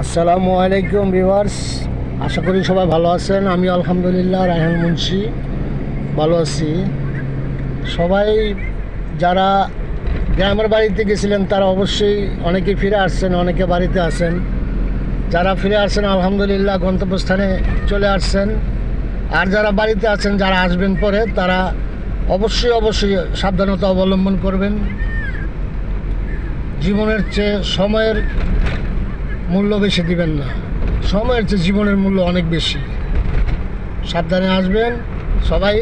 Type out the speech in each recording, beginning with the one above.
আসসালামু আলাইকুম ভিউয়ার্স, আশা করি সবাই ভালো আছেন। আমি আলহামদুলিল্লাহ রায়হান মুন্সি ভালো আছি। সবাই যারা গ্রামের বাড়িতে গেছিলেন তারা অবশ্যই অনেকে ফিরে আসছেন, অনেকে বাড়িতে আছেন। যারা ফিরে আসছেন আলহামদুলিল্লাহ গন্তব্যস্থানে চলে আসছেন। আর যারা বাড়িতে আছেন, যারা আসবেন পরে, তারা অবশ্যই সাবধানতা অবলম্বন করবেন। জীবনের চেয়ে সময়ের মূল্য বেশি দিবেন না, সময়ের চেয়ে জীবনের মূল্য অনেক বেশি। সাবধানে আসবেন সবাই।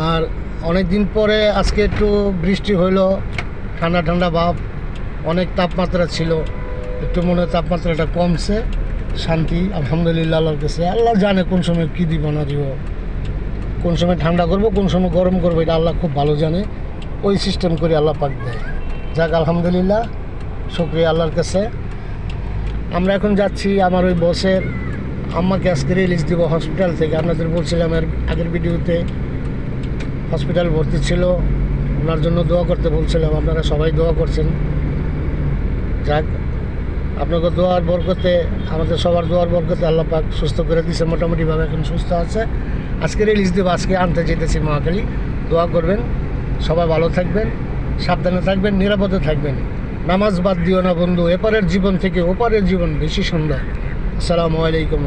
আর অনেক দিন পরে আজকে একটু বৃষ্টি হইল, ঠান্ডা ঠান্ডা ভাব, অনেক তাপমাত্রা ছিল, একটু মনে হয় তাপমাত্রাটা কমছে। শান্তি আলহামদুলিল্লাহ আল্লাহর কাছে। আল্লাহ জানে কোন সময় কী দিব না দিব, কোন সময় ঠান্ডা করবো, কোন সময় গরম করবো, এটা আল্লাহ খুব ভালো জানে। ওই সিস্টেম করে আল্লাহ পাক দেয়। যাক আলহামদুলিল্লাহ, শুকরিয়া আল্লাহর কাছে। আমরা এখন যাচ্ছি আমার ওই বসের আম্মাকে আজকে রিলিজ দিব হসপিটাল থেকে। আপনাদের বলছিলাম এর আগের ভিডিওতে, হসপিটাল ভর্তি ছিল, ওনার জন্য দোয়া করতে বলছিলাম। আপনারা সবাই দোয়া করছেন। যাক, আপনাকে দোয়ার বরকতে, আমাদের সবার দোয়ার বরকতে আল্লাহ পাক সুস্থ করে দিয়েছে, মোটামুটিভাবে এখন সুস্থ আছে। আজকে রিলিজ দেবো, আজকে আনতে যেতেছি মহাখালী। দোয়া করবেন, সবাই ভালো থাকবেন, সাবধানে থাকবেন, নিরাপদে থাকবেন। নামাজ বাদ দিও না বন্ধু, এপারের জীবন থেকে ওপারের জীবন বেশি সুন্দর। আসসালামু আলাইকুম।